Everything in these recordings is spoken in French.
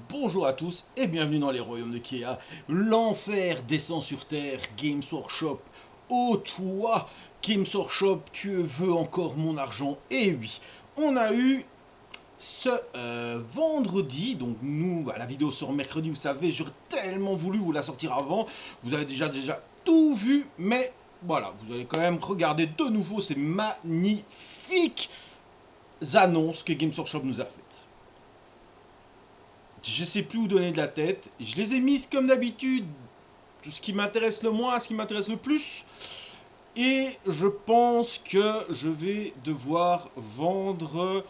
Bonjour à tous et bienvenue dans les royaumes de Kea. L'enfer descend sur terre, Games Workshop. Oh toi, Games Workshop, tu veux encore mon argent? Et oui, on a eu ce vendredi, donc nous, la vidéo sort mercredi, vous savez, j'aurais tellement voulu vous la sortir avant. Vous avez déjà tout vu, mais voilà, vous allez quand même regarder de nouveau ces magnifiques annonces que Games Workshop nous a faites. Je sais plus où donner de la tête. Je les ai mises comme d'habitude. Ce qui m'intéresse le moins, ce qui m'intéresse le plus. Et je pense que je vais devoir vendre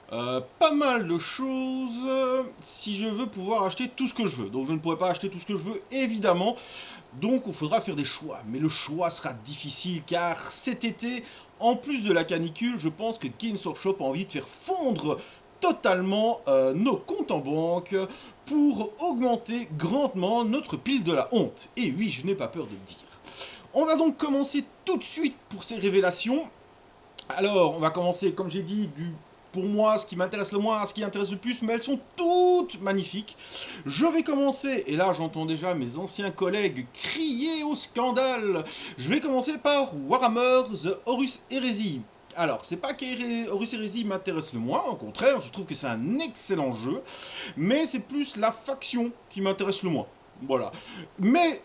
pas mal de choses si je veux pouvoir acheter tout ce que je veux. Donc je ne pourrai pas acheter tout ce que je veux, évidemment. Donc il faudra faire des choix. Mais le choix sera difficile car cet été, en plus de la canicule, je pense que Games Workshop a envie de faire fondre totalement nos comptes en banque pour augmenter grandement notre pile de la honte. Et oui, je n'ai pas peur de le dire. On va donc commencer tout de suite pour ces révélations. Alors, on va commencer, comme j'ai dit, pour moi, ce qui m'intéresse le moins, ce qui intéresse le plus, mais elles sont toutes magnifiques. Je vais commencer, et là j'entends déjà mes anciens collègues crier au scandale. Je vais commencer par Warhammer The Horus Heresy. Alors, c'est pas que Horus Heresy m'intéresse le moins, au contraire, je trouve que c'est un excellent jeu, mais c'est plus la faction qui m'intéresse le moins. Voilà. Mais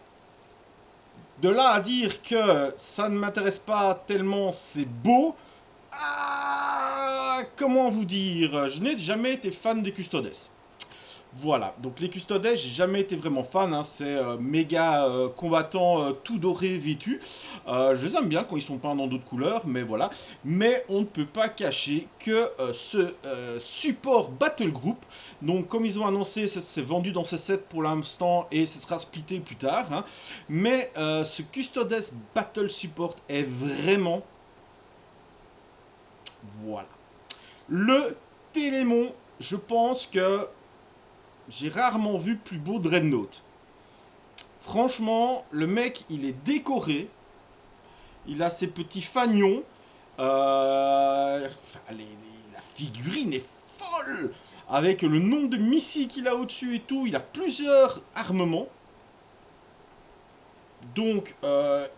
de là à dire que ça ne m'intéresse pas tellement c'est beau, comment vous dire? Je n'ai jamais été fan des Custodes. Voilà, donc les Custodes, j'ai jamais été vraiment fan, hein, c'est méga combattants tout dorés vêtus. Je les aime bien quand ils sont peints dans d'autres couleurs, mais voilà. Mais on ne peut pas cacher que ce support Battle Group, donc comme ils ont annoncé, c'est vendu dans ces sets pour l'instant et ce sera splitté plus tard. Hein, mais ce Custodes Battle Support est vraiment, voilà. Le Télémon, je pense que j'ai rarement vu plus beau Dreadnought. Franchement, le mec, il est décoré. Il a ses petits fagnons. La figurine est folle. Avec le nombre de missiles qu'il a au-dessus et tout. Il a plusieurs armements. Donc,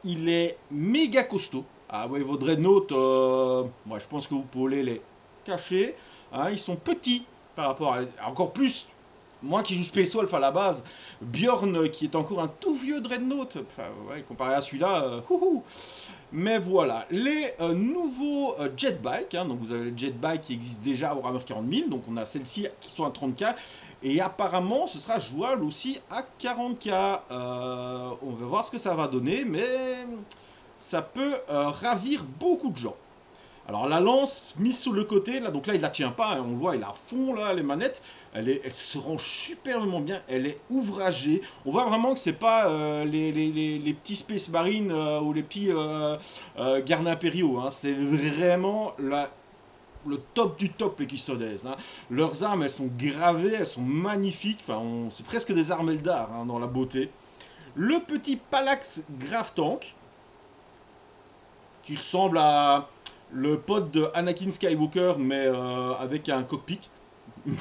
il est méga costaud. Ah ouais, vos Dreadnought, moi je pense que vous pouvez les cacher. Hein, ils sont petits par rapport à... Encore plus moi qui joue Space Wolf à la base, Bjorn qui est encore un tout vieux Dreadnought, enfin, ouais, comparé à celui-là, mais voilà, les nouveaux jetbikes, hein, donc vous avez les jetbikes qui existent déjà à Warhammer 40 000, donc on a celles-ci qui sont à 30K, et apparemment ce sera jouable aussi à 40K. On va voir ce que ça va donner, mais ça peut ravir beaucoup de gens. Alors la lance mise sur le côté, là, donc là il la tient pas, hein, on le voit, il a à fond là les manettes, elle se range superbement bien, elle est ouvragée. On voit vraiment que c'est pas les petits Space Marines ou les petits gardes impériaux, hein, c'est vraiment le top du top les Custodes. Hein. Leurs armes elles sont gravées, elles sont magnifiques, enfin, c'est presque des armes Eldar hein, dans la beauté. Le petit Palax Grave Tank, qui ressemble à le pote de Anakin Skywalker, mais avec un cockpit.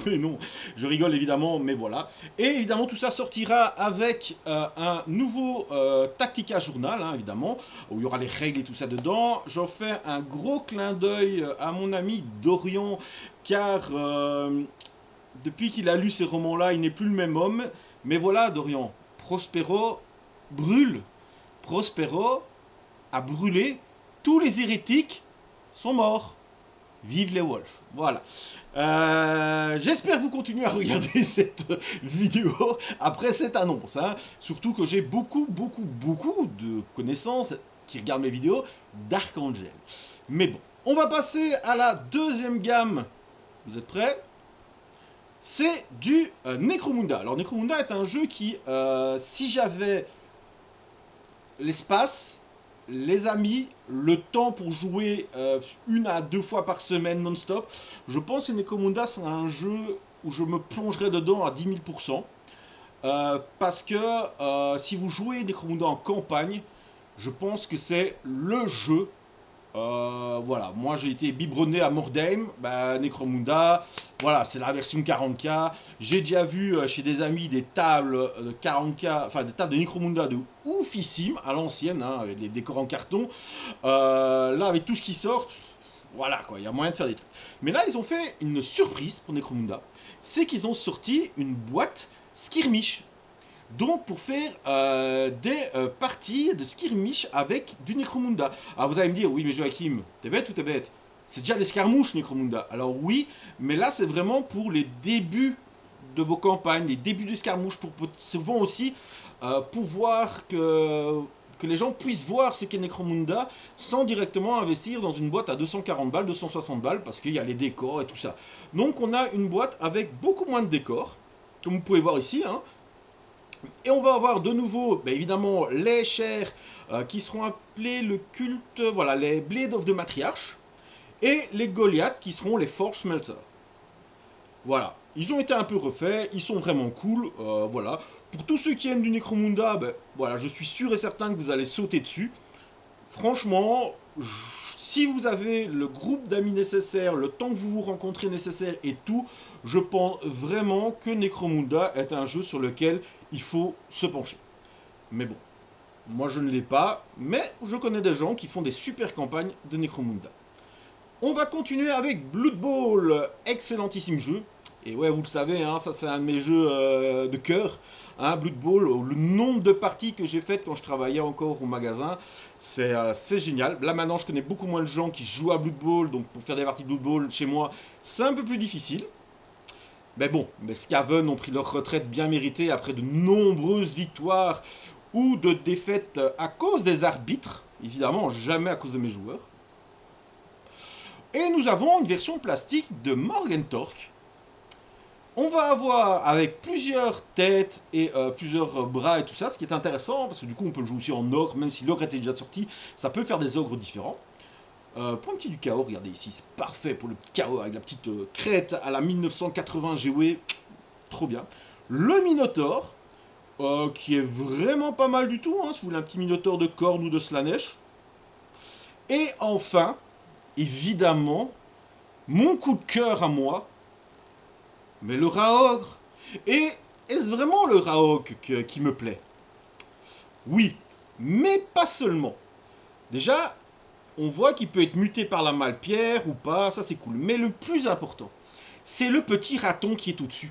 Mais non, je rigole évidemment, mais voilà. Et évidemment, tout ça sortira avec un nouveau Tactica Journal, hein, évidemment, où il y aura les règles et tout ça dedans. J'en fais un gros clin d'œil à mon ami Dorian, car depuis qu'il a lu ces romans-là, il n'est plus le même homme. Mais voilà, Dorian, Prospero brûle. Prospero a brûlé. Tous les hérétiques sont morts. Vive les Wolves. Voilà. J'espère que vous continuez à regarder cette vidéo après cette annonce. Hein. Surtout que j'ai beaucoup de connaissances qui regardent mes vidéos d'Archangel. Mais bon, on va passer à la deuxième gamme. Vous êtes prêts? C'est du Necromunda. Alors Necromunda est un jeu qui, si j'avais l'espace, les amis, le temps pour jouer une à deux fois par semaine non-stop, je pense que Necromunda c'est un jeu où je me plongerai dedans à 10 000%. Parce que si vous jouez Necromunda en campagne, je pense que c'est le jeu Voilà, moi j'ai été biberonné à Mordheim, bah, Necromunda, voilà, c'est la version 40K. J'ai déjà vu chez des amis des tables de 40K, enfin des tables de Necromunda de oufissime à l'ancienne, hein, avec les décors en carton. Là, avec tout ce qui sort, voilà quoi, il y a moyen de faire des trucs. Mais là, ils ont fait une surprise pour Necromunda, c'est qu'ils ont sorti une boîte skirmish. Donc pour faire des parties de skirmish avec du Necromunda. Alors vous allez me dire, oui mais Joachim, t'es bête ou t'es bête? C'est déjà des escarmouches Necromunda. Alors oui, mais là c'est vraiment pour les débuts de vos campagnes, les débuts d'escarmouches, pour souvent aussi pouvoir que les gens puissent voir ce qu'est Necromunda sans directement investir dans une boîte à 240 balles, 260 balles, parce qu'il y a les décors et tout ça. Donc on a une boîte avec beaucoup moins de décors, comme vous pouvez voir ici, hein. Et on va avoir de nouveau, bah, évidemment, les chairs qui seront appelés le culte, voilà, les Blade of the Matriarch, et les Goliaths qui seront les Force Melter. Voilà, ils ont été un peu refaits, ils sont vraiment cool, voilà. Pour tous ceux qui aiment du Necromunda, bah, voilà, je suis sûr et certain que vous allez sauter dessus. Franchement, si vous avez le groupe d'amis nécessaire, le temps que vous vous rencontrez nécessaire et tout, je pense vraiment que Necromunda est un jeu sur lequel il faut se pencher. Mais bon, moi je ne l'ai pas, mais je connais des gens qui font des super campagnes de Necromunda. On va continuer avec Blood Bowl, excellentissime jeu. Et ouais, vous le savez, hein, ça c'est un de mes jeux de cœur. Hein, Blood Bowl, le nombre de parties que j'ai faites quand je travaillais encore au magasin, c'est génial. Là maintenant, je connais beaucoup moins de gens qui jouent à Blood Bowl, donc pour faire des parties de Blood Bowl chez moi, c'est un peu plus difficile. Mais bon, les Skaven ont pris leur retraite bien méritée après de nombreuses victoires ou de défaites à cause des arbitres. Évidemment, jamais à cause de mes joueurs. Et nous avons une version plastique de Morgentork. On va avoir avec plusieurs têtes et plusieurs bras et tout ça, ce qui est intéressant, parce que du coup on peut le jouer aussi en ogre, même si l'ogre était déjà sorti, ça peut faire des ogres différents. Pour un petit du chaos, regardez ici, c'est parfait pour le petit chaos, avec la petite crête à la 1980 GW, trop bien. Le Minotaur, qui est vraiment pas mal du tout, hein, si vous voulez un petit Minotaur de corne ou de Slanesh. Et enfin, évidemment, mon coup de cœur à moi, mais le Raogre. Et est-ce vraiment le Raogre qui me plaît? Oui, mais pas seulement. Déjà, on voit qu'il peut être muté par la Malpierre ou pas, ça c'est cool. Mais le plus important, c'est le petit raton qui est au-dessus.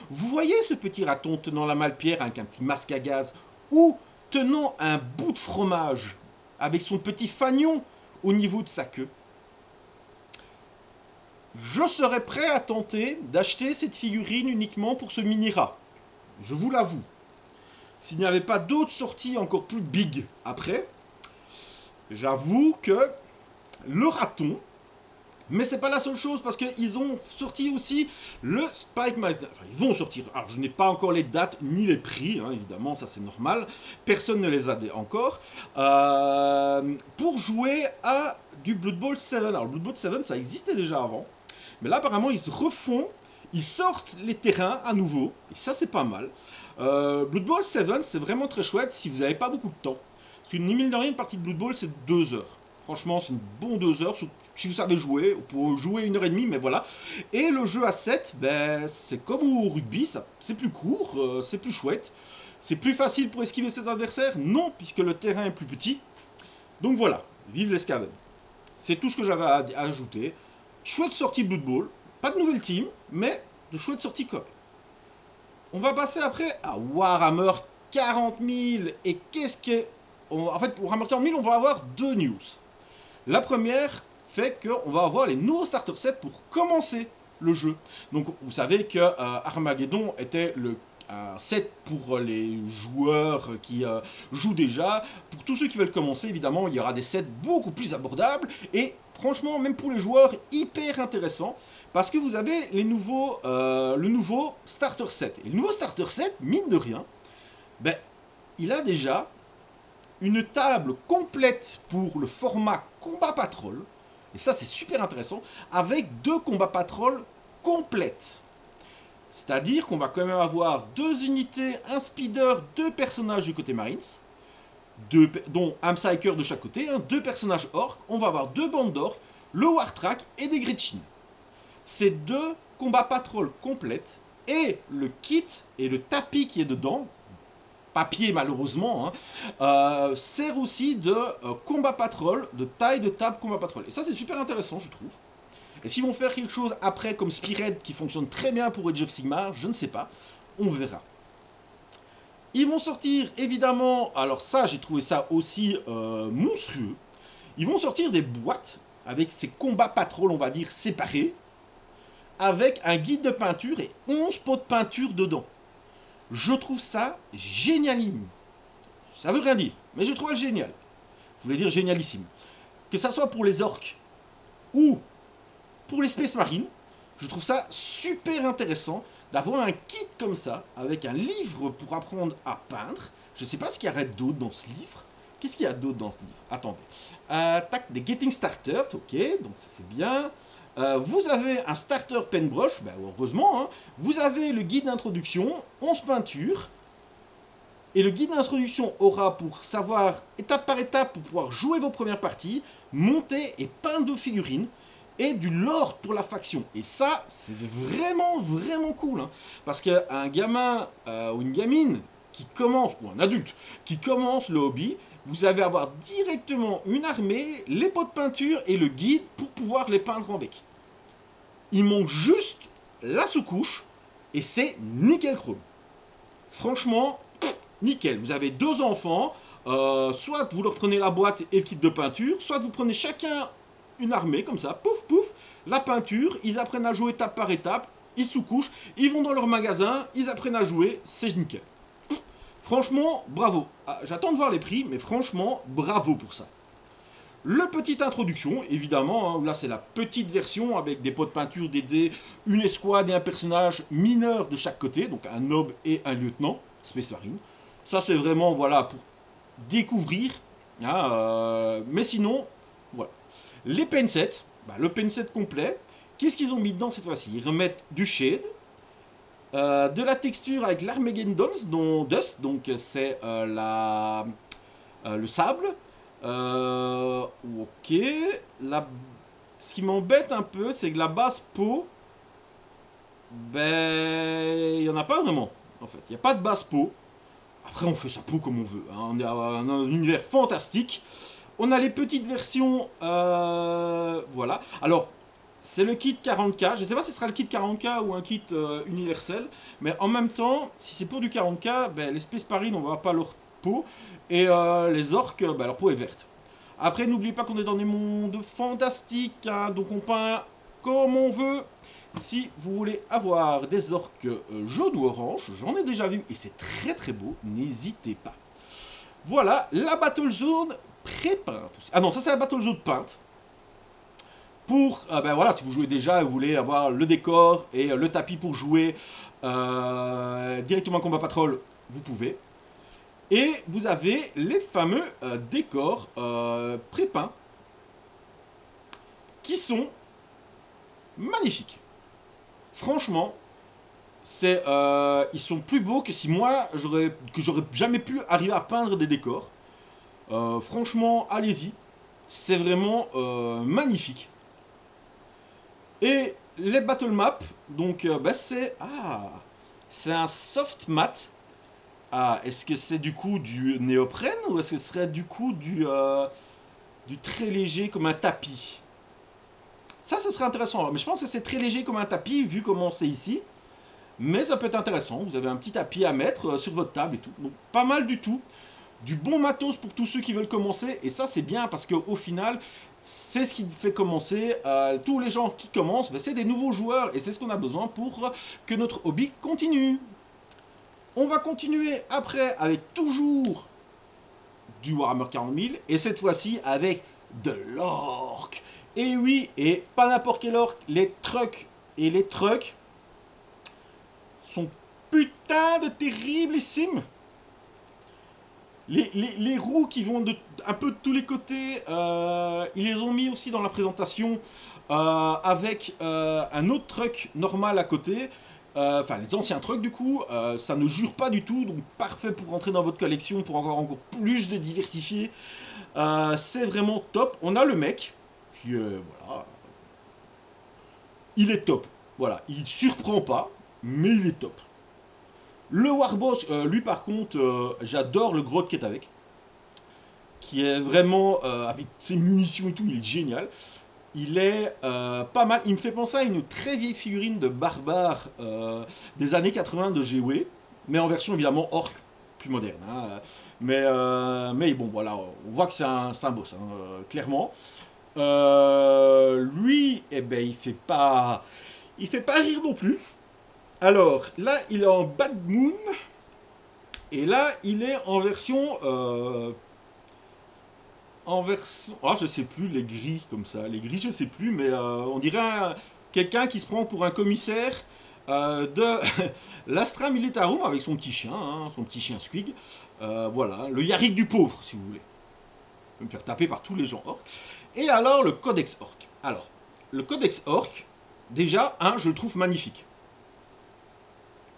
Vous voyez ce petit raton tenant la Malpierre avec un petit masque à gaz ou tenant un bout de fromage avec son petit fanion au niveau de sa queue? Je serais prêt à tenter d'acheter cette figurine uniquement pour ce mini-rat. Je vous l'avoue. S'il n'y avait pas d'autres sorties encore plus big après, j'avoue que le raton, mais c'est pas la seule chose parce qu'ils ont sorti aussi le Spike Magnet. Enfin, ils vont sortir. Alors, je n'ai pas encore les dates ni les prix, hein, évidemment, ça c'est normal. Personne ne les a encore. Pour jouer à du Blood Bowl 7. Alors, Blood Bowl 7, ça existait déjà avant. Mais là, apparemment, ils se refont. Ils sortent les terrains à nouveau. Et ça, c'est pas mal. Blood Bowl 7, c'est vraiment très chouette si vous n'avez pas beaucoup de temps. Parce qu'une mine de rien, une partie de Blood Bowl, c'est 2 heures. Franchement, c'est une bonne 2 heures. Si vous savez jouer, pour jouer 1 heure et demie, mais voilà. Et le jeu à 7, ben, c'est comme au rugby, c'est plus court, c'est plus chouette. C'est plus facile pour esquiver ses adversaires? Non, puisque le terrain est plus petit. Donc voilà, vive les Skaven. C'est tout ce que j'avais à ajouter. Chouette sortie Blood Bowl, pas de nouvelle team, mais de chouette sortie coop. On va passer après à Warhammer 40 000. Et qu'est-ce que... En fait, Warhammer 40 000, on va avoir 2 news. La première fait qu'on va avoir les nouveaux starter sets pour commencer le jeu. Donc vous savez que Armageddon était un set pour les joueurs qui jouent déjà. Pour tous ceux qui veulent commencer, évidemment, il y aura des sets beaucoup plus abordables. Et franchement, même pour les joueurs, hyper intéressant. Parce que vous avez le nouveau starter set. Et le nouveau starter set, mine de rien, ben, il a déjà une table complète pour le format combat patrol, et ça c'est super intéressant, avec 2 combats patrol complètes. C'est-à-dire qu'on va quand même avoir 2 unités, un speeder, 2 personnages du côté Marines, dont un Psyker de chaque côté, hein, 2 personnages orques, on va avoir 2 bandes d'orques, le Wartrack et des Gretchen. Ces 2 combats patrol complètes et le kit et le tapis qui est dedans, papier malheureusement, hein, sert aussi de combat patrol, de taille de table combat patrol. Et ça c'est super intéressant je trouve. Et s'ils vont faire quelque chose après comme Spearhead qui fonctionne très bien pour Age of Sigmar, je ne sais pas, on verra. Ils vont sortir évidemment, alors ça j'ai trouvé ça aussi monstrueux, ils vont sortir des boîtes avec ces combats patrol on va dire séparés, avec un guide de peinture et 11 pots de peinture dedans. Je trouve ça génialissime. Ça veut rien dire, mais je trouve ça génial. Je voulais dire génialissime. Que ça soit pour les orques ou pour les Space Marines, je trouve ça super intéressant d'avoir un kit comme ça, avec un livre pour apprendre à peindre. Je ne sais pas ce qu'il y a d'autre dans ce livre. Qu'est-ce qu'il y a d'autre dans ce livre? Attendez. Tac, des Getting Started, ok, donc ça c'est bien. Vous avez un starter paintbrush, bah, heureusement, hein. Vous avez le guide d'introduction, 11 peintures. Et le guide d'introduction aura pour savoir, étape par étape, pour pouvoir jouer vos premières parties, monter et peindre vos figurines, et du lore pour la faction. Et ça, c'est vraiment, vraiment cool. Hein. Parce qu'un gamin ou une gamine qui commence, ou un adulte, qui commence le hobby, vous allez avoir directement une armée, les pots de peinture et le guide pour pouvoir les peindre en bec. Il manque juste la sous-couche et c'est nickel chrome. Franchement, nickel. Vous avez 2 enfants, soit vous leur prenez la boîte et le kit de peinture, soit vous prenez chacun une armée comme ça, pouf pouf, la peinture, ils apprennent à jouer étape par étape, ils sous-couchent, ils vont dans leur magasin, ils apprennent à jouer, c'est nickel. Franchement, bravo. Ah, j'attends de voir les prix, mais franchement, bravo pour ça. Le petite introduction, évidemment, hein, là c'est la petite version avec des pots de peinture, des dés, une escouade et un personnage mineur de chaque côté, donc un noble et un lieutenant, Space Marine. Ça c'est vraiment, voilà, pour découvrir, hein, mais sinon, voilà. Les pensets, bah, le penset complet, qu'est-ce qu'ils ont mis dedans cette fois-ci? Ils remettent du shade, de la texture avec l'Armageddon Dust, donc c'est le sable. Ok. Ce qui m'embête un peu, c'est que la base peau, ben, il n'y en a pas vraiment. En fait, il n'y a pas de base peau. Après, on fait sa peau comme on veut. Hein. On est dans un univers fantastique. On a les petites versions, voilà. Alors, c'est le kit 40K. Je ne sais pas si ce sera le kit 40K ou un kit universel. Mais en même temps, si c'est pour du 40K, ben, les Space Marines, on ne voit pas leur peau. Et les orques, ben, leur peau est verte. Après, n'oubliez pas qu'on est dans des mondes fantastiques. Hein, donc on peint comme on veut. Si vous voulez avoir des orques jaunes ou oranges, j'en ai déjà vu. Et c'est très très beau. N'hésitez pas. Voilà, la Battle Zone pré-peinte. Ah non, ça c'est la Battle Zone peinte. Pour, ben voilà, si vous jouez déjà et vous voulez avoir le décor et le tapis pour jouer directement combat patrol, vous pouvez. Et vous avez les fameux décors pré-peints qui sont magnifiques. Franchement, ils sont plus beaux que si moi j'aurais jamais pu arriver à peindre des décors. Franchement, allez-y, c'est vraiment magnifique. Et les battle maps, donc bah, c'est un soft mat. Ah, est-ce que c'est du coup du néoprène ou est-ce que ce serait du coup du très léger comme un tapis? Ça, ce serait intéressant. Mais je pense que c'est très léger comme un tapis vu comment c'est ici. Mais ça peut être intéressant. Vous avez un petit tapis à mettre sur votre table et tout. Donc pas mal du tout. Du bon matos pour tous ceux qui veulent commencer. Et ça, c'est bien parce qu'au final, c'est ce qui fait commencer. Tous les gens qui commencent, ben, c'est des nouveaux joueurs. Et c'est ce qu'on a besoin pour que notre hobby continue. On va continuer après avec toujours du Warhammer 40 000. Et cette fois-ci avec de l'orque. Et oui, et pas n'importe quel orque. Les trucks. Et les trucks sont putain de terriblissimes. Les roues qui vont un peu de tous les côtés, ils les ont mis aussi dans la présentation avec un autre truck normal à côté. Enfin, les anciens trucs du coup, ça ne jure pas du tout, donc parfait pour rentrer dans votre collection, pour avoir encore plus de diversifié. C'est vraiment top. On a le mec, qui voilà, il est top. Voilà, il surprend pas, mais il est top. Le Warboss, lui par contre, j'adore le Grodd qui est avec. Qui est vraiment, avec ses munitions et tout, il est génial. Il est pas mal. Il me fait penser à une très vieille figurine de barbare des années 80 de GW, mais en version évidemment orc, plus moderne. Hein. Mais bon, voilà, on voit que c'est un boss, hein, clairement. Lui, eh ben, il fait pas rire non plus. Alors là, il est en Bad Moon, et là, il est en version. Ah, je sais plus, les gris comme ça. Les gris, je sais plus, mais on dirait quelqu'un qui se prend pour un commissaire de l'Astra Militarum avec son petit chien, hein, son petit chien Squig. Voilà, le Yarrick du pauvre, si vous voulez. Je vais me faire taper par tous les gens orques. Et alors, le Codex Orc. Alors, le Codex Orc, déjà, je le trouve magnifique.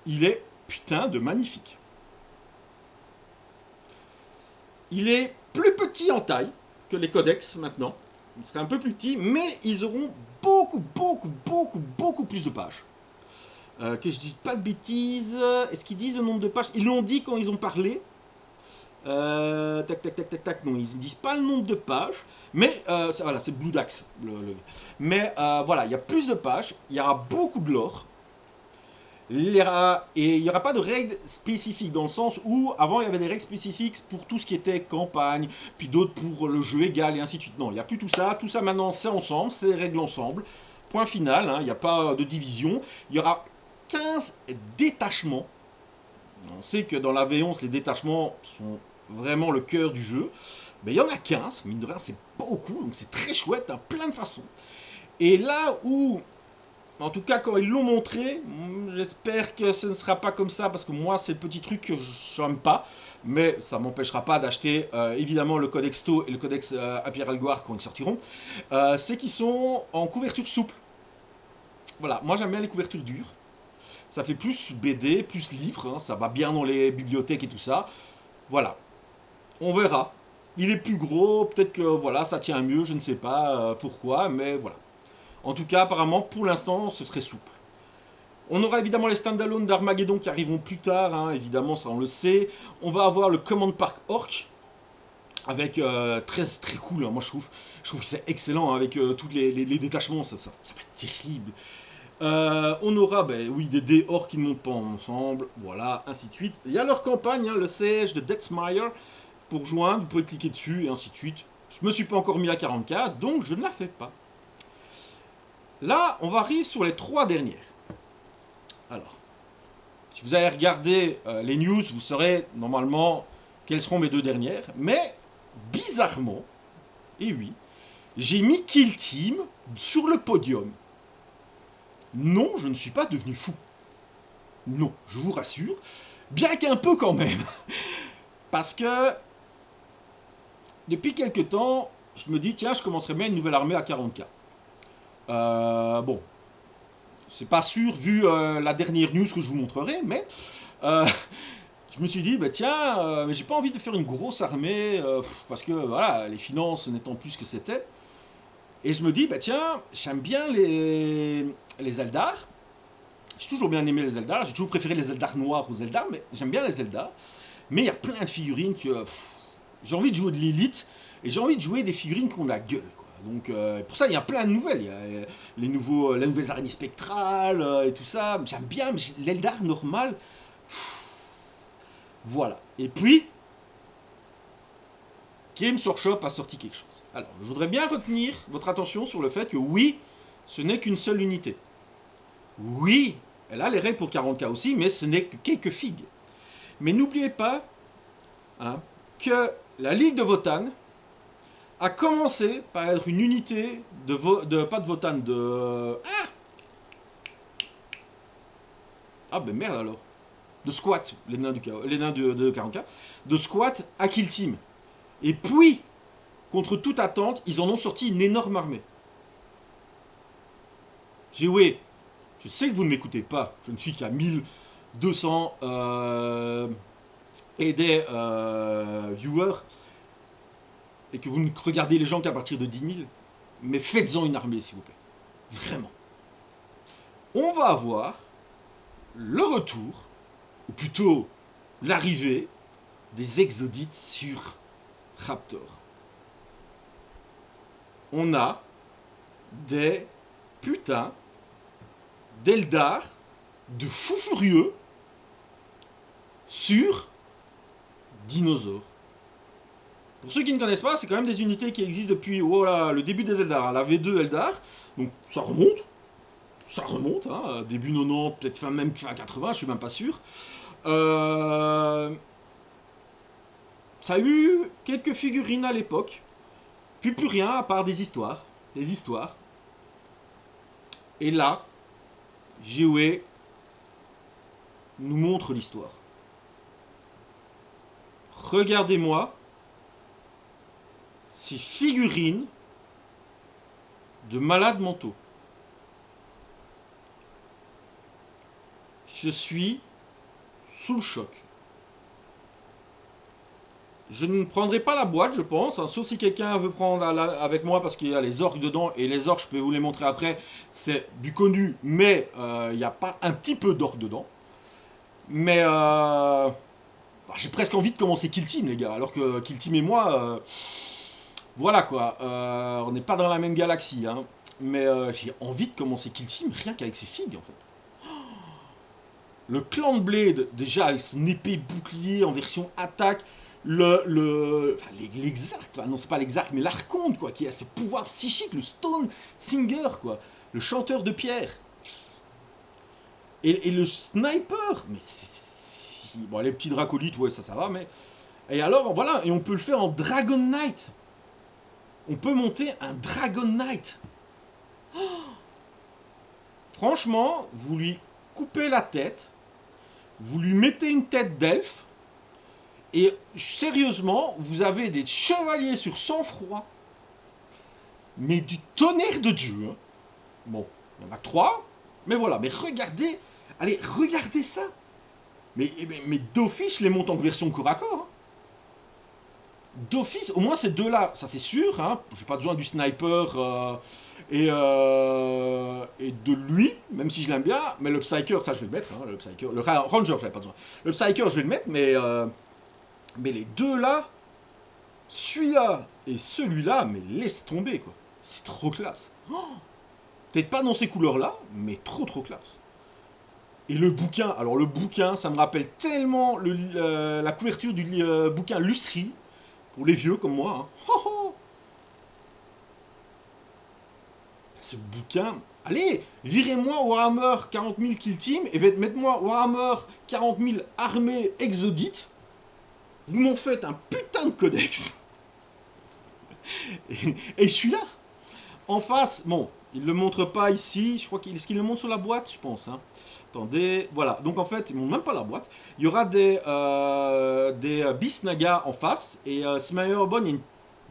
Il est putain de magnifique. Il est plus petit en taille que les codex maintenant. Il serait un peu plus petit, mais ils auront beaucoup plus de pages. Que je dise pas de bêtises. Est-ce qu'ils disent le nombre de pages? Ils l'ont dit quand ils ont parlé. Tac. Non, ils ne disent pas le nombre de pages. Mais voilà, c'est Blue Dax. Mais voilà, il y a plus de pages. Il y aura beaucoup de lore. Et il n'y aura pas de règles spécifiques, dans le sens où avant il y avait des règles spécifiques pour tout ce qui était campagne, puis d'autres pour le jeu égal et ainsi de suite. Non, il n'y a plus tout ça maintenant c'est ensemble, c'est des règles ensemble. Point final, hein, il n'y a pas de division. Il y aura 15 détachements. On sait que dans la V11 les détachements sont vraiment le cœur du jeu. Mais il y en a 15, mine de rien c'est beaucoup, donc c'est très chouette, hein, plein de façons. Et là où en tout cas, quand ils l'ont montré, j'espère que ce ne sera pas comme ça, parce que moi, c'est le petit truc que je n'aime pas. Mais ça ne m'empêchera pas d'acheter, évidemment, le Codex To et le Codex Imperial Guard quand ils sortiront. C'est qu'ils sont en couverture souple. Voilà, moi j'aime bien les couvertures dures. Ça fait plus BD, plus livre, hein, ça va bien dans les bibliothèques et tout ça. Voilà, on verra. Il est plus gros, peut-être que voilà, ça tient mieux, je ne sais pas pourquoi, mais voilà. En tout cas, apparemment, pour l'instant, ce serait souple. On aura évidemment les standalone d'Armageddon qui arriveront plus tard, hein, évidemment, ça on le sait. On va avoir le Command Park Orc, avec très cool, hein, moi je trouve que c'est excellent, hein, avec tous les détachements, ça va être terrible. On aura, ben, oui, des dés orcs qui ne montent pas ensemble, voilà, ainsi de suite. Il y a leur campagne, hein, le siège de Deathmire, pour joindre, vous pouvez cliquer dessus, et ainsi de suite. Je me suis pas encore mis à 40K, donc je ne la fais pas. Là, on va arriver sur les 3 dernières. Alors, si vous avez regardé les news, vous saurez normalement quelles seront mes 2 dernières. Mais, bizarrement, et oui, j'ai mis Kill Team sur le podium. Non, je ne suis pas devenu fou. Non, je vous rassure. Bien qu'un peu quand même. Parce que, depuis quelques temps, je me dis, tiens, je commencerai bien une nouvelle armée à 40K. Bon, c'est pas sûr vu la dernière news que je vous montrerai, mais je me suis dit, bah tiens, mais j'ai pas envie de faire une grosse armée, parce que voilà, les finances n'étant plus ce que c'était. Et je me dis, bah tiens, j'aime bien les Eldar. J'ai toujours bien aimé les Eldar, j'ai toujours préféré les Eldar noirs aux Eldar, mais j'aime bien les Eldar. Mais il y a plein de figurines que j'ai envie de jouer de l'élite, et j'ai envie de jouer des figurines qui ont la gueule, quoi. Donc pour ça, il y a plein de nouvelles. Il y a les nouvelles araignées spectrales et tout ça. J'aime bien, mais l'Eldar normal, voilà. Et puis, Games Workshop a sorti quelque chose. Alors, je voudrais bien retenir votre attention sur le fait que oui, ce n'est qu'une seule unité. Oui, elle a les règles pour 40K aussi, mais ce n'est que quelques figues. Mais n'oubliez pas, hein, que la Ligue de Votann a commencé par être une unité pas de Votann, de... Ah ben merde alors. De squat, les nains, de 40K. De squat à Kill Team. Et puis, contre toute attente, ils en ont sorti une énorme armée. J'ai Je sais que vous ne m'écoutez pas. Je ne suis qu'à 1200 et des viewers. Et que vous ne regardez les gens qu'à partir de 10 000. Mais faites-en une armée, s'il vous plaît. Vraiment. On va avoir le retour, ou plutôt l'arrivée, des exodites sur Raptor. On a des putains d'Eldar de fous furieux sur dinosaures. Pour ceux qui ne connaissent pas, c'est quand même des unités qui existent depuis le début des Eldar. La V2 Eldar, donc ça remonte, hein, début 90, peut-être fin 80, je suis même pas sûr. Ça a eu quelques figurines à l'époque, puis plus rien à part des histoires. Et là, GOE nous montre l'histoire. Regardez-moi ces figurines de malades mentaux. Je suis sous le choc. Je ne prendrai pas la boîte, je pense, hein, sauf si quelqu'un veut prendre avec moi parce qu'il y a les orques dedans. Et les orques, je peux vous les montrer après, c'est du connu, mais il n'y a pas un petit peu d'orques dedans. Mais j'ai presque envie de commencer Kill Team, les gars. Alors que Kill Team et moi, voilà quoi, on n'est pas dans la même galaxie. Hein. Mais j'ai envie de commencer Kill Team rien qu'avec ces figues, en fait. Le clan de Blade, déjà avec son épée bouclier en version attaque, l'exarque, enfin, non c'est pas l'exarque, mais l'archonte, quoi, qui a ses pouvoirs psychiques, le Stone Singer, quoi, le chanteur de pierre. Et le sniper, mais bon, les petits dracolites, ouais, ça va, mais... Et alors, voilà, et on peut le faire en Dragon Knight. On peut monter un Dragon Knight. Oh, franchement, vous lui coupez la tête, vous lui mettez une tête d'elfe, et sérieusement, vous avez des chevaliers sur sang-froid, mais du tonnerre de Dieu. Hein. Bon, il y en a 3, mais voilà, mais regardez, allez, regardez ça. Mais d'office, je les monte en version corps à corps. Hein. D'office, au moins ces deux-là, ça c'est sûr, hein, j'ai pas besoin du sniper et de lui, même si je l'aime bien, mais le Psyker, ça je vais le mettre, hein, le Ranger, j'avais pas besoin. Le Psyker, je vais le mettre, mais les deux là, celui-là et celui-là, mais laisse tomber quoi. C'est trop classe. Oh, peut-être pas dans ces couleurs-là, mais trop classe. Et le bouquin, alors le bouquin, ça me rappelle tellement la couverture du bouquin Lusserie, pour les vieux comme moi. Hein. Oh, oh. Ce bouquin, allez, virez-moi Warhammer 40 000 Kill Team et mettez-moi Warhammer 40 000 armées exodites. Vous m'en faites un putain de codex. Et celui-là, en face, bon, il ne le montre pas ici, je crois est-ce qu'il le montre sur la boîte, je pense. Hein. Attendez, voilà, donc en fait, il ne montre même pas la boîte. Il y aura des Beast Naga en face, et si ma mémoire est bonne, il y a une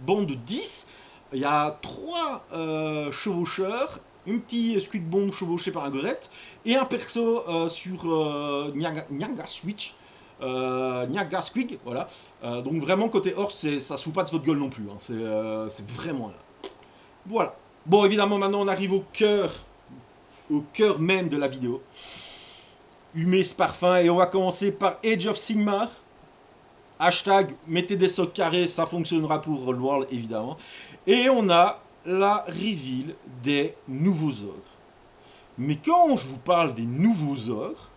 bande de 10. Il y a 3 chevaucheurs, une petite Squid Bomb chevauchée par un gorette, et un perso sur Nyaga Switch. Nyaga Squig, voilà. Donc vraiment côté Horse, ça se fout pas de votre gueule non plus. Hein. C'est vraiment là. Voilà. Bon, évidemment, maintenant on arrive au cœur même de la vidéo. Humer ce parfum, et on va commencer par Age of Sigmar. Hashtag mettez des socs carrés, ça fonctionnera pour le World évidemment. Et on a la reveal des nouveaux ogres. Mais quand je vous parle des nouveaux ogres,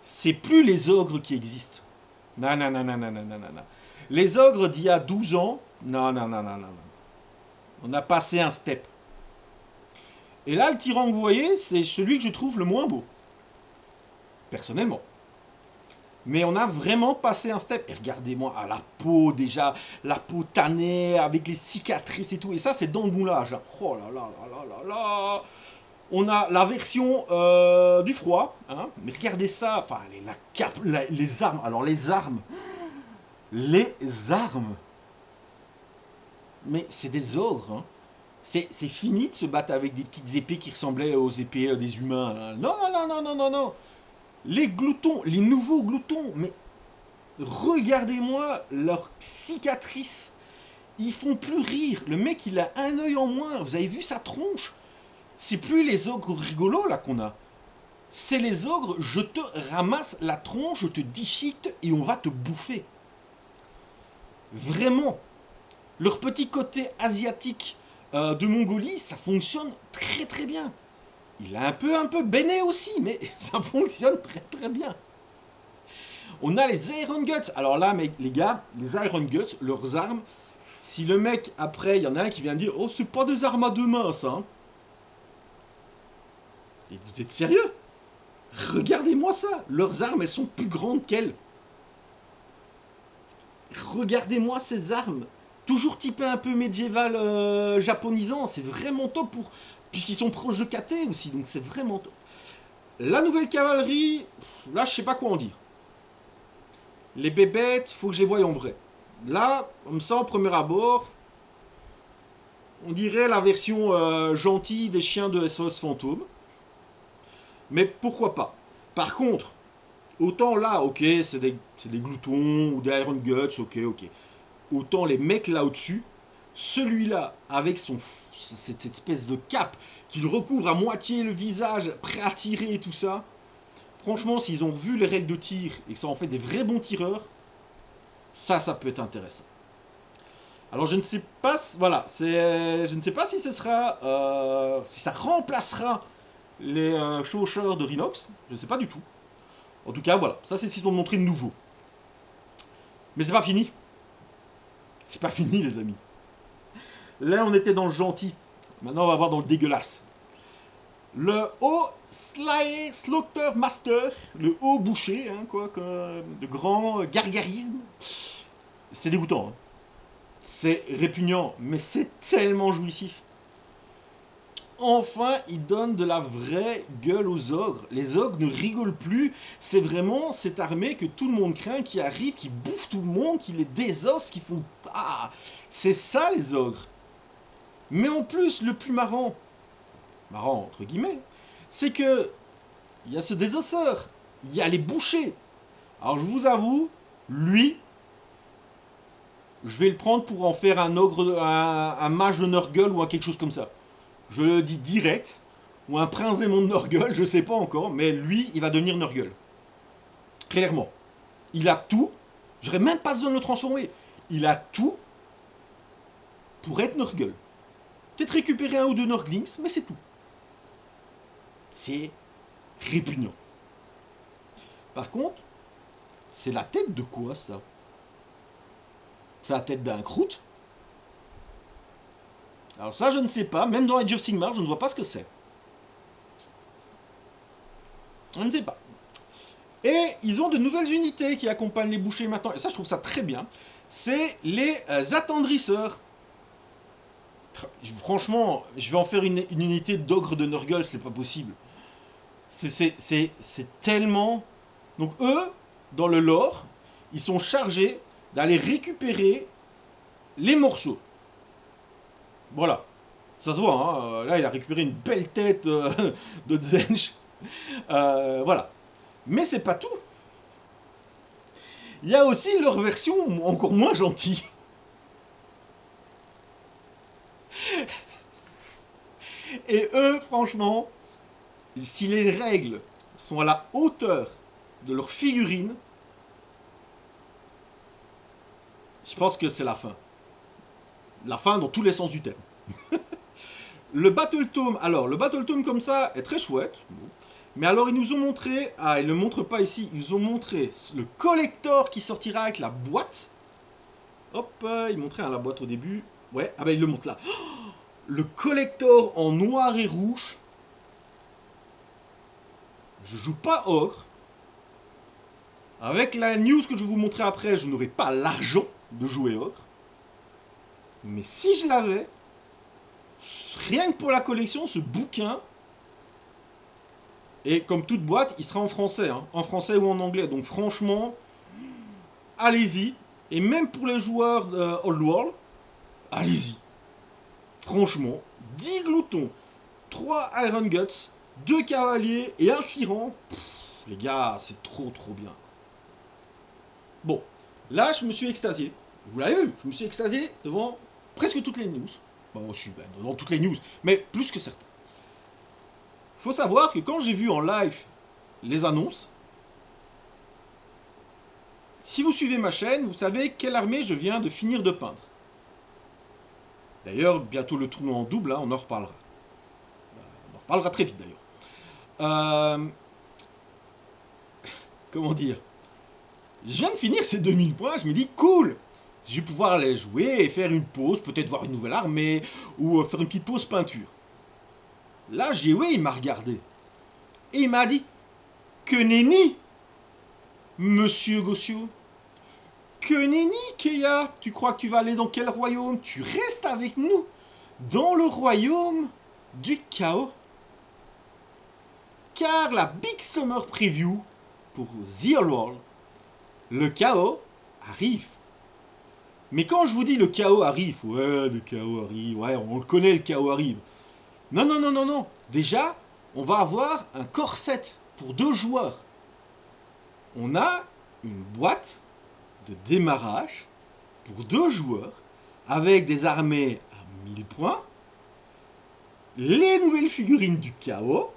c'est plus les ogres qui existent. Non. Les ogres d'il y a 12 ans, non. On a passé un step. Et là, le tyran que vous voyez, c'est celui que je trouve le moins beau. Personnellement. Mais on a vraiment passé un step. Et regardez-moi, à la peau déjà, la peau tannée, avec les cicatrices et tout. Et ça, c'est dans le moulage. Hein. Oh là. On a la version du froid. Hein. Mais regardez ça. Enfin, la cape, les armes. Alors, les armes. Les armes. Mais c'est des ogres. Hein. C'est fini de se battre avec des petites épées qui ressemblaient aux épées des humains. Là. Non, non, non, non, non, non, non. Les gloutons, les nouveaux gloutons, mais regardez-moi leurs cicatrices. Ils font plus rire. Le mec, il a un œil en moins. Vous avez vu sa tronche? C'est plus les ogres rigolos là qu'on a. C'est les ogres, je te ramasse la tronche, je te déchiquette et on va te bouffer. Vraiment. Leur petit côté asiatique de Mongolie, ça fonctionne très très bien. Il a un peu béné aussi, mais ça fonctionne très très bien. On a les Iron Guts. Alors là, mec, les gars, les Iron Guts, leurs armes, si le mec, après, il y en a un qui vient dire « Oh, c'est pas des armes à deux mains, ça. » Et vous êtes sérieux? Regardez-moi ça. Leurs armes, elles sont plus grandes qu'elles. Regardez-moi ces armes. Toujours typé un peu médiéval japonisant. C'est vraiment top pour... Puisqu'ils sont proches de KT aussi, donc c'est vraiment top. La nouvelle cavalerie, là, je sais pas quoi en dire. Les bébêtes, faut que je les voie en vrai. Là, comme ça, au premier abord, on dirait la version gentille des chiens de SOS Fantôme. Mais pourquoi pas. Par contre, autant là, ok, c'est des gloutons ou des Iron Guts, ok, ok. Autant les mecs là au-dessus, celui-là, avec cette espèce de cape qui le recouvre à moitié le visage, prêt à tirer et tout ça, franchement, s'ils ont vu les règles de tir et que ça en fait des vrais bons tireurs, ça peut être intéressant. Alors je ne sais pas, voilà, je ne sais pas si ce sera, si ça remplacera les chaucheurs de Rhinox, je ne sais pas du tout. En tout cas, voilà, ça c'est ce qu'ils ont montré de nouveau. Mais c'est pas fini. C'est pas fini, les amis. Là, on était dans le gentil. Maintenant, on va voir dans le dégueulasse. Le haut Slaughter Master, le haut boucher, hein, quoi, de grand gargarisme. C'est dégoûtant. Hein. C'est répugnant, mais c'est tellement jouissif. Enfin, il donne de la vraie gueule aux ogres. Les ogres ne rigolent plus. C'est vraiment cette armée que tout le monde craint, qui arrive, qui bouffe tout le monde, qui les désosse, qui font... Ah, c'est ça les ogres. Mais en plus, le plus marrant entre guillemets, c'est que il y a ce désosseur, il y a les bouchers. Alors je vous avoue, lui, je vais le prendre pour en faire un ogre, un mage de Nurgle ou quelque chose comme ça. Je le dis direct, ou un prince démon de Nurgle, je sais pas encore, mais lui, il va devenir Nurgle. Clairement. Il a tout, j'aurais même pas besoin de le transformer. Il a tout pour être Nurgle. Peut-être récupérer un ou deux Nurglings, mais c'est tout. C'est répugnant. Par contre, c'est la tête de quoi ça? C'est la tête d'un croûte? Alors ça, je ne sais pas. Même dans Age of Sigmar, je ne vois pas ce que c'est. Je ne sais pas. Et ils ont de nouvelles unités qui accompagnent les bouchers maintenant. Et ça, je trouve ça très bien. C'est les attendrisseurs. Franchement, je vais en faire une unité d'ogre de Nurgle, c'est pas possible. C'est tellement... Donc eux, dans le lore, ils sont chargés d'aller récupérer les morceaux. Voilà. Ça se voit, hein. Là, il a récupéré une belle tête de Zench. Voilà. Mais c'est pas tout. Il y a aussi leur version encore moins gentille. Et eux, franchement, si les règles sont à la hauteur de leur figurine, je pense que c'est la fin. La fin dans tous les sens du terme. Le Battle Tome, alors, le Battle Tome comme ça est très chouette. Mais alors, ils nous ont montré, ah, ils ne le montrent pas ici, ils nous ont montré le collector qui sortira avec la boîte. Hop, ils montraient la boîte au début. Ouais, ah ben, ils le montrent là. Oh, le collector en noir et rouge. Je joue pas ogre. Avec la news que je vais vous montrer après, je n'aurai pas l'argent de jouer ogre. Mais si je l'avais, rien que pour la collection, ce bouquin, et comme toute boîte, il sera en français, hein, en français ou en anglais. Donc franchement, allez-y. Et même pour les joueurs de Old World, allez-y. Franchement, 10 gloutons, 3 Iron Guts, 2 cavaliers et un tyran. Les gars, c'est trop bien. Bon, là, je me suis extasié. Vous l'avez vu, je me suis extasié devant presque toutes les news. Bon, je suis devant toutes les news, mais plus que certains. Faut savoir que quand j'ai vu en live les annonces, si vous suivez ma chaîne, vous savez quelle armée je viens de finir de peindre. D'ailleurs, bientôt le tournoi en double, hein, on en reparlera. On en reparlera très vite d'ailleurs. Comment dire? Je viens de finir ces 2000 points, je me dis cool, je vais pouvoir aller jouer et faire une pause, peut-être voir une nouvelle armée, ou faire une petite pause peinture. Là, Géwé, il m'a regardé. Et il m'a dit, que nenni, monsieur Gossio. Que nenni, Keia. Tu crois que tu vas aller dans quel royaume? Tu restes avec nous, dans le royaume du chaos. Car la Big Summer Preview pour The World, le chaos arrive. Mais quand je vous dis le chaos arrive, ouais, le chaos arrive, ouais, on le connaît, le chaos arrive. Non. Déjà, on va avoir un corset pour 2 joueurs. On a une boîte de démarrage pour 2 joueurs avec des armées à 1000 points, les nouvelles figurines du chaos,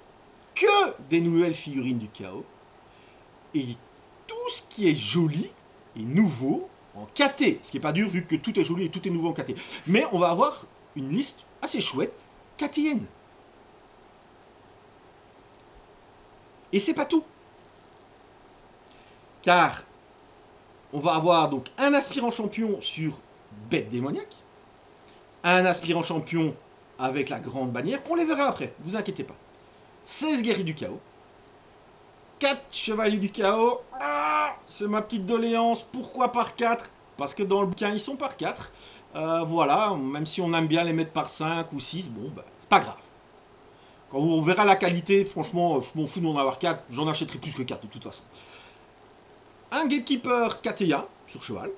que des nouvelles figurines du chaos, et tout ce qui est joli et nouveau en KT. Ce qui n'est pas dur vu que tout est joli et tout est nouveau en KT. Mais on va avoir une liste assez chouette KTN. Et c'est pas tout. Car on va avoir donc un aspirant champion sur Bête démoniaque, un aspirant champion avec la grande bannière, on les verra après, vous inquiétez pas. 16 guerriers du chaos, 4 chevaliers du chaos, c'est ma petite doléance, pourquoi par 4? Parce que dans le bouquin ils sont par 4, voilà, même si on aime bien les mettre par 5 ou 6, bon, bah, c'est pas grave. Quand on verra la qualité, franchement, je m'en fous d'en avoir 4, j'en achèterai plus que 4 de toute façon. Un gatekeeper KTA sur cheval,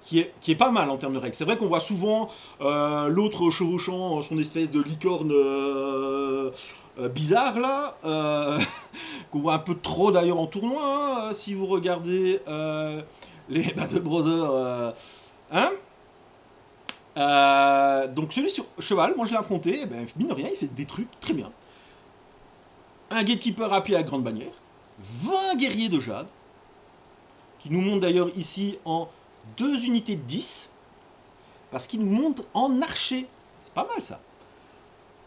qui est pas mal en termes de règles. C'est vrai qu'on voit souvent l'autre chevauchant son espèce de licorne bizarre là, qu'on voit un peu trop d'ailleurs en tournoi, hein, si vous regardez les Battle Brothers. Donc celui sur cheval, moi je l'ai affronté, et ben, mine de rien, il fait des trucs très bien. Un gatekeeper à pied à grande bannière, 20 guerriers de jade, qui nous montre d'ailleurs ici en 2 unités de 10, parce qu'il nous montre en archer. C'est pas mal ça.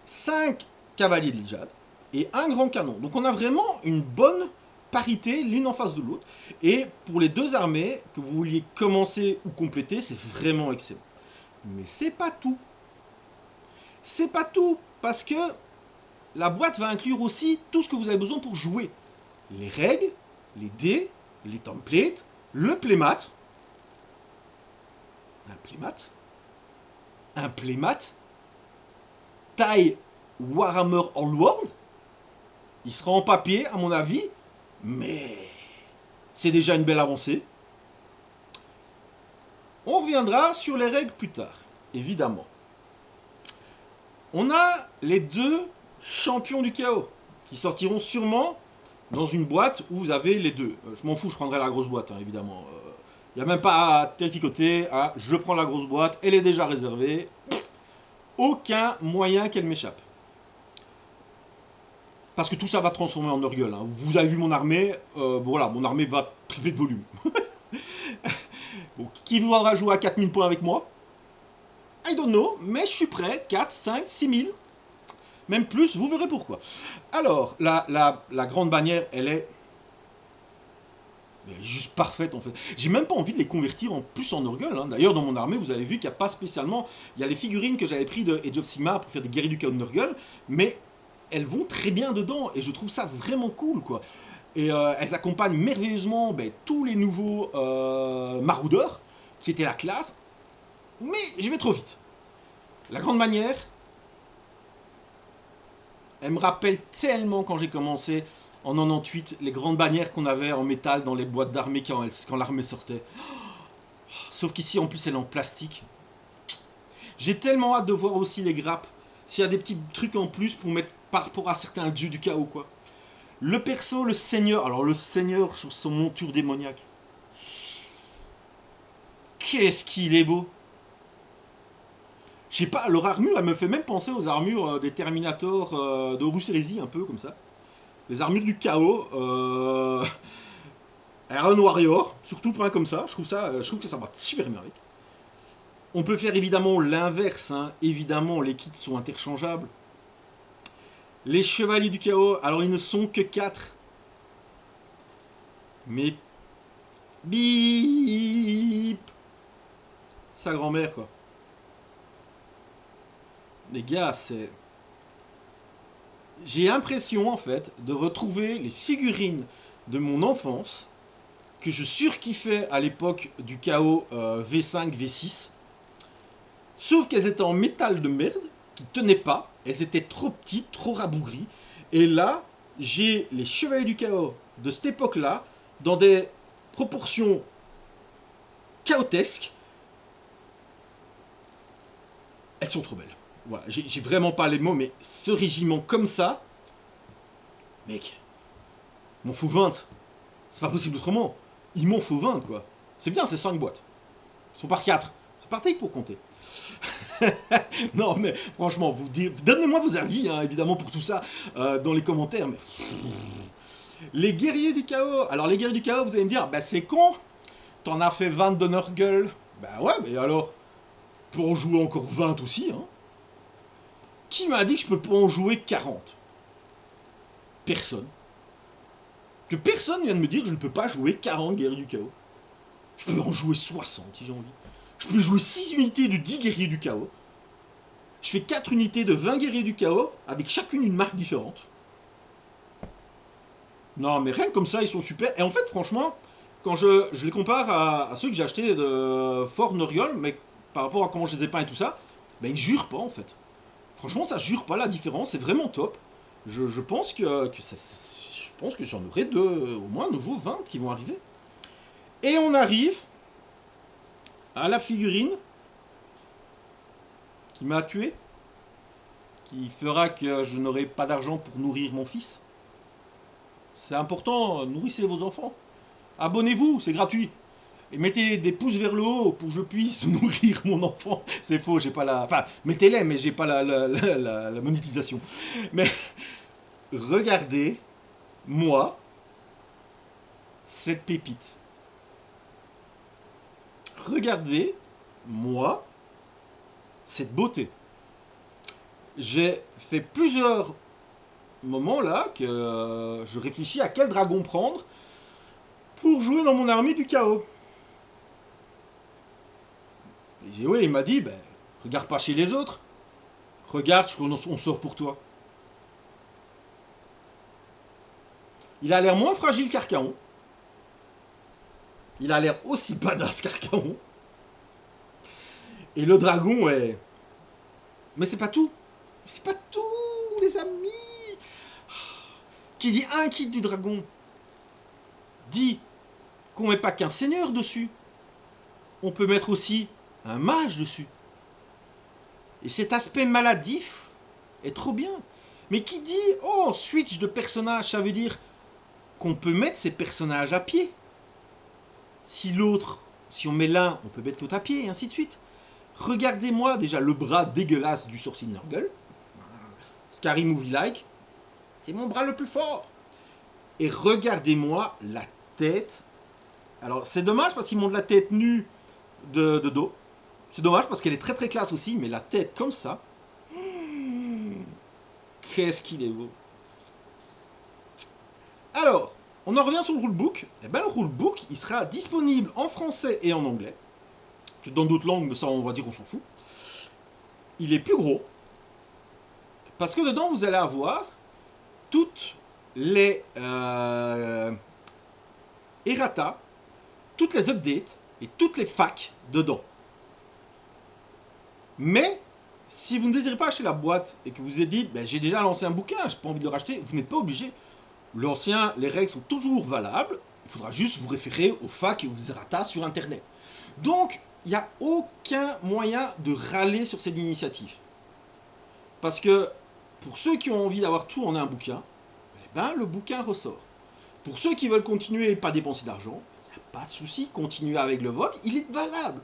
5 cavaliers de jade et un grand canon. Donc on a vraiment une bonne parité l'une en face de l'autre. Et pour les 2 armées que vous vouliez commencer ou compléter, c'est vraiment excellent. Mais c'est pas tout. C'est pas tout, parce que la boîte va inclure aussi tout ce que vous avez besoin pour jouer. Les règles, les dés, les templates, le playmat. Un playmat taille Warhammer Allworld. Il sera en papier à mon avis, mais c'est déjà une belle avancée. On reviendra sur les règles plus tard, évidemment. On a les 2 champions du chaos qui sortiront sûrement dans une boîte où vous avez les 2. Je m'en fous, je prendrai la grosse boîte, hein, évidemment. Il n'y a même pas à téléphicoter. Ah, je prends la grosse boîte, elle est déjà réservée. Aucun moyen qu'elle m'échappe. Parce que tout ça va transformer en Nurgle. Hein. Vous avez vu mon armée, voilà, mon armée va tripler de volume. Bon, qui voudra jouer à 4000 points avec moi? I don't know, mais je suis prêt. 4, 5, 6000. Même plus, vous verrez pourquoi. Alors, la grande bannière, elle est juste parfaite en fait. J'ai même pas envie de les convertir en plus en Nurgle. Hein. D'ailleurs, dans mon armée, vous avez vu qu'il n'y a pas spécialement... Il y a les figurines que j'avais pris de Age of Sigmar pour faire des guerriers du chaos de Nurgle, mais elles vont très bien dedans et je trouve ça vraiment cool, quoi. Et elles accompagnent merveilleusement tous les nouveaux maraudeurs qui étaient la classe. Mais je vais trop vite. La grande bannière, elle me rappelle tellement quand j'ai commencé en 98, les grandes bannières qu'on avait en métal dans les boîtes d'armée quand l'armée sortait. Sauf qu'ici, en plus, elle est en plastique. J'ai tellement hâte de voir aussi les grappes s'il y a des petits trucs en plus pour mettre par rapport à certains dieux du chaos, quoi. Le perso, le seigneur, alors le seigneur sur son monture démoniaque. Qu'est-ce qu'il est beau! Je sais pas, leur armure, elle me fait même penser aux armures des Terminators d'Horus Heresy, un peu comme ça. Les armures du chaos, Iron Warrior, surtout pas comme ça. Je trouve que ça va super bien avec. On peut faire évidemment l'inverse, hein. Évidemment, les kits sont interchangeables. Les chevaliers du chaos, alors ils ne sont que 4. Mais bip, sa grand-mère quoi. Les gars, c'est... J'ai l'impression en fait de retrouver les figurines de mon enfance que je surkiffais à l'époque du chaos V5, V6. Sauf qu'elles étaient en métal de merde, qui tenaient pas, elles étaient trop petites, trop rabougries. Et là, j'ai les chevaliers du chaos de cette époque-là, dans des proportions chaotesques. Elles sont trop belles. Voilà, j'ai vraiment pas les mots, mais ce régiment comme ça, mec, m'en fout 20. C'est pas possible autrement. Il m'en faut 20, quoi. C'est bien, c'est 5 boîtes. Ils sont par 4. C'est parti pour compter. Non, mais franchement, donnez-moi vos avis, hein, évidemment, pour tout ça, dans les commentaires. Mais... Les guerriers du chaos. Alors, les guerriers du chaos, vous allez me dire, bah c'est con. T'en as fait 20 de Nurgle. Bah ouais, mais alors, je peux en jouer encore 20 aussi, hein. Qui m'a dit que je peux pas en jouer 40? Personne. Que personne vient de me dire que je ne peux pas jouer 40 guerriers du chaos. Je peux en jouer 60 si j'ai envie. Je peux jouer 6 unités de 10 guerriers du chaos. Je fais 4 unités de 20 guerriers du chaos, avec chacune une marque différente. Non, mais rien que comme ça, ils sont super. Et en fait, franchement, quand je les compare à ceux que j'ai achetés de Fort Nurgle, mais par rapport à comment je les ai peints et tout ça, ben ils jurent pas en fait. Franchement, ça jure pas la différence, c'est vraiment top. Je pense que je pense que j'en aurai au moins nouveau 20 qui vont arriver. Et on arrive à la figurine qui m'a tué, qui fera que je n'aurai pas d'argent pour nourrir mon fils. C'est important, nourrissez vos enfants. Abonnez-vous, c'est gratuit. Et mettez des pouces vers le haut pour que je puisse nourrir mon enfant. C'est faux, j'ai pas la... Enfin, mettez-les, mais j'ai pas la monétisation. Mais regardez, moi, cette pépite. Regardez, moi, cette beauté. J'ai fait plusieurs moments là que je réfléchis à quel dragon prendre pour jouer dans mon armée du chaos. Et oui, il m'a dit, ben, regarde pas chez les autres. Regarde ce qu'on sort pour toi. Il a l'air moins fragile qu'Archaon. Il a l'air aussi badass qu'Archaon. Et le dragon est... Mais c'est pas tout. C'est pas tout, les amis. Qui dit un kit du dragon dit qu'on met pas qu'un seigneur dessus. On peut mettre aussi un mage dessus. Et cet aspect maladif est trop bien. Mais qui dit, oh, switch de personnage, ça veut dire qu'on peut mettre ces personnages à pied. Si l'autre, si on met l'un, on peut mettre l'autre à pied, et ainsi de suite. Regardez-moi déjà le bras dégueulasse du sorcier de Nurgle. Scary Movie Like. C'est mon bras le plus fort. Et regardez-moi la tête. Alors c'est dommage parce qu'ils montrent la tête nue de dos. C'est dommage parce qu'elle est très très classe aussi, mais la tête comme ça. Qu'est-ce qu'il est beau. Alors, on en revient sur le rulebook. Et bien le rulebook, il sera disponible en français et en anglais. Dans d'autres langues, mais ça on va dire qu'on s'en fout. Il est plus gros. Parce que dedans, vous allez avoir toutes les errata, toutes les updates et toutes les facs dedans. Mais, si vous ne désirez pas acheter la boîte et que vous vous êtes dit, ben, j'ai déjà lancé un bouquin, j'ai pas envie de le racheter, vous n'êtes pas obligé. L'ancien, les règles sont toujours valables. Il faudra juste vous référer aux facs et aux errata sur Internet. Donc, il n'y a aucun moyen de râler sur cette initiative. Parce que pour ceux qui ont envie d'avoir tout en un bouquin, eh ben, le bouquin ressort. Pour ceux qui veulent continuer et pas dépenser d'argent, il n'y a pas de souci, continuez avec le vote, il est valable.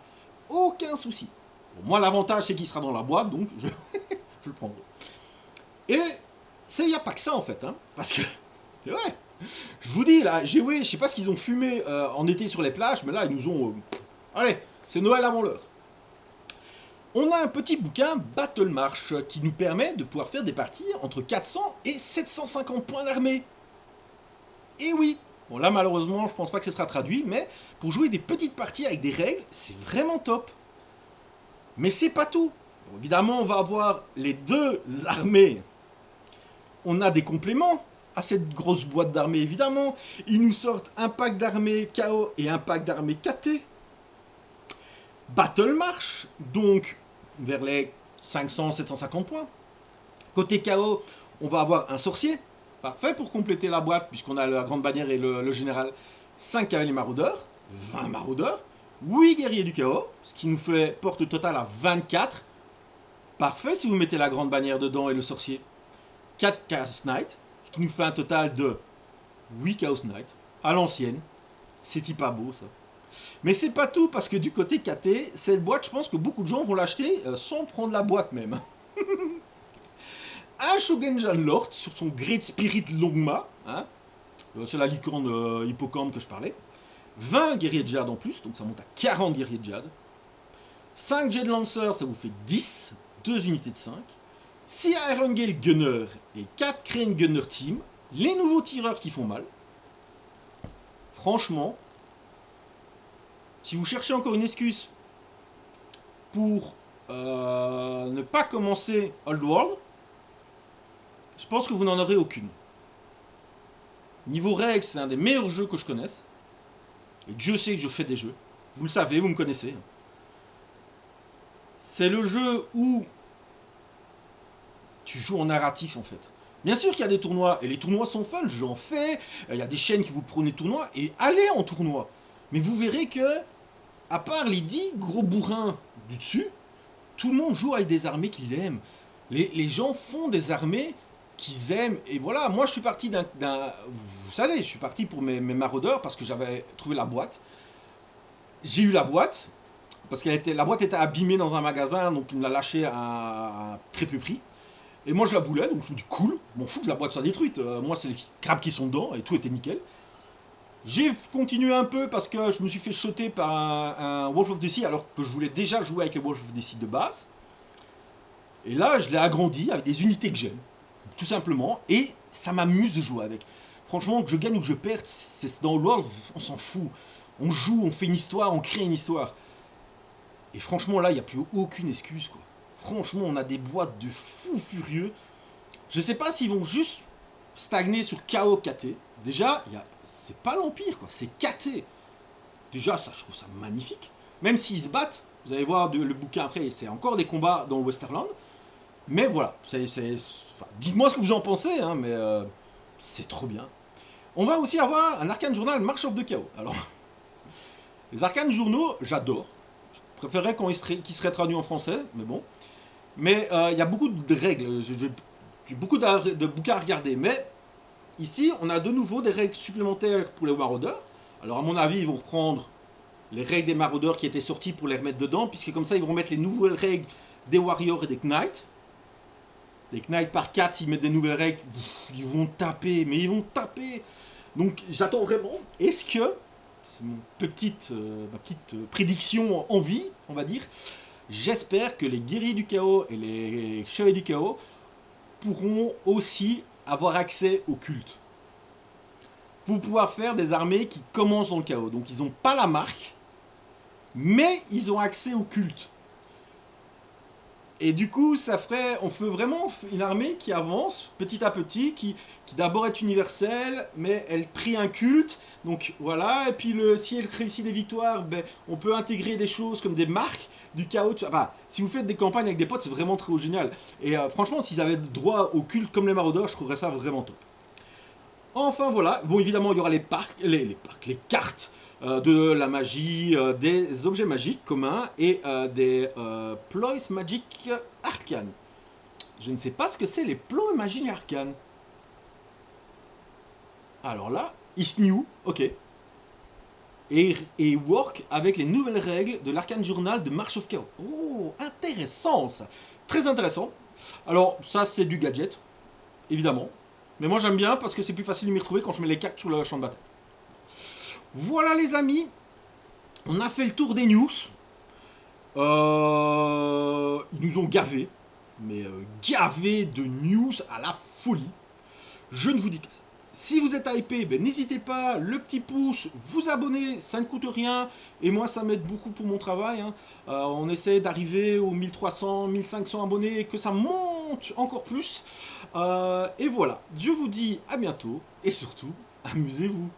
Aucun souci. Bon, moi, l'avantage, c'est qu'il sera dans la boîte, donc je le prendrai. Et il n'y a pas que ça, en fait. Hein, parce que, c'est vrai, je vous dis, là, GW, je sais pas ce qu'ils ont fumé en été sur les plages, mais là, ils nous ont... allez, c'est Noël avant l'heure. On a un petit bouquin Battle March qui nous permet de pouvoir faire des parties entre 400 et 750 points d'armée. Et oui, bon là malheureusement je pense pas que ce sera traduit, mais pour jouer des petites parties avec des règles, c'est vraiment top. Mais c'est pas tout. Bon, évidemment on va avoir les deux armées. On a des compléments à cette grosse boîte d'armée évidemment. Ils nous sortent un pack d'armée KO et un pack d'armée KT. Battle March, donc vers les 500-750 points. Côté KO, on va avoir un sorcier. Parfait pour compléter la boîte, puisqu'on a la grande bannière et le général. 5 cavaliers maraudeurs, 20 maraudeurs, 8 guerriers du chaos, ce qui nous fait porte totale à 24. Parfait si vous mettez la grande bannière dedans et le sorcier. 4 Chaos Knight, ce qui nous fait un total de 8 Chaos Knight, à l'ancienne. C'est pas beau ça. Mais c'est pas tout, parce que du côté KT, cette boîte, je pense que beaucoup de gens vont l'acheter sans prendre la boîte même. Un Shogunjan Lord sur son Great Spirit Longma, hein, c'est la licorne hippocampe que je parlais. 20 guerriers de Jade en plus, donc ça monte à 40 guerriers de Jade. 5 Jade Lancer, ça vous fait 10, 2 unités de 5. 6 Iron Gale Gunner et 4 Crane Gunner Team, les nouveaux tireurs qui font mal. Franchement, si vous cherchez encore une excuse pour ne pas commencer Old World, je pense que vous n'en aurez aucune. Niveau règles, c'est un des meilleurs jeux que je connaisse. Et Dieu sait que je fais des jeux. Vous le savez, vous me connaissez. C'est le jeu où tu joues en narratif en fait. Bien sûr qu'il y a des tournois, et les tournois sont fun, j'en fais. Il y a des chaînes qui vous prennent des tournois, et allez en tournoi. Mais vous verrez que, à part les 10 gros bourrins du dessus, tout le monde joue avec des armées qu'il aime. Les gens font des armées qu'ils aiment. Et voilà, moi je suis parti d'un... Vous savez, je suis parti pour mes maraudeurs parce que j'avais trouvé la boîte. J'ai eu la boîte, parce que la boîte était abîmée dans un magasin, donc il me l'a lâchée à très peu prix. Et moi je la voulais, donc je me dis cool, m'en fous que la boîte soit détruite. Moi c'est les crabes qui sont dedans et tout était nickel. J'ai continué un peu parce que je me suis fait shotter par un Wolf of the Sea alors que je voulais déjà jouer avec les Wolf of the Sea de base. Et là je l'ai agrandi avec des unités que j'aime, tout simplement, et ça m'amuse de jouer avec. Franchement, que je gagne ou que je perde, c'est dans le World, on s'en fout. On joue, on fait une histoire, on crée une histoire. Et franchement là, il n'y a plus aucune excuse quoi. Franchement, on a des boîtes de fous furieux. Je sais pas s'ils vont juste stagner sur KO KT. Déjà, c'est pas l'Empire, quoi. C'est KT. Déjà, ça, je trouve ça magnifique. Même s'ils se battent, vous allez voir le bouquin après, c'est encore des combats dans le Westerland. Mais voilà, enfin, dites-moi ce que vous en pensez, hein, mais c'est trop bien. On va aussi avoir un arcane journal March of the Chaos. Alors, les arcanes journaux, j'adore. Je préférerais qu'ils seraient traduits en français, mais bon. Mais il y a beaucoup de règles, j'ai beaucoup de bouquins à regarder. Mais ici, on a de nouveau des règles supplémentaires pour les maraudeurs. Alors à mon avis, ils vont reprendre les règles des maraudeurs qui étaient sorties pour les remettre dedans, puisque comme ça, ils vont mettre les nouvelles règles des warriors et des knights. Les knights par 4, s'ils mettent des nouvelles règles, ils vont taper, mais ils vont taper. Donc j'attends vraiment. Est-ce que, c'est ma petite prédiction en vie, on va dire, j'espère que les guerriers du chaos et les chevaliers du chaos pourront aussi avoir accès au culte. Pour pouvoir faire des armées qui commencent dans le chaos. Donc ils n'ont pas la marque, mais ils ont accès au culte. Et du coup, on fait vraiment une armée qui avance petit à petit, qui d'abord est universelle, mais elle prie un culte. Donc voilà, et puis si elle réussit des victoires, ben, on peut intégrer des choses comme des marques du chaos. Enfin, si vous faites des campagnes avec des potes, c'est vraiment trop génial. Et franchement, s'ils avaient droit au culte comme les maraudeurs, je trouverais ça vraiment top. Enfin voilà, bon évidemment il y aura les cartes de la magie, des objets magiques communs et des ploys magiques arcanes. Je ne sais pas ce que c'est les plans et magie arcane. Alors là, is new, ok. Et work avec les nouvelles règles de l'arcane journal de March of Chaos. Oh, intéressant ça. Très intéressant. Alors, ça, c'est du gadget, évidemment. Mais moi, j'aime bien parce que c'est plus facile de m'y retrouver quand je mets les cartes sur le champ de bataille. Voilà, les amis. On a fait le tour des news. Ils nous ont gavés. Mais gavés de news à la folie. Je ne vous dis que ça. Si vous êtes hypé, ben, n'hésitez pas, le petit pouce, vous abonner, ça ne coûte rien. Et moi, ça m'aide beaucoup pour mon travail. Hein. On essaie d'arriver aux 1300, 1500 abonnés, et que ça monte encore plus. Et voilà, je vous dis à bientôt. Et surtout, amusez-vous.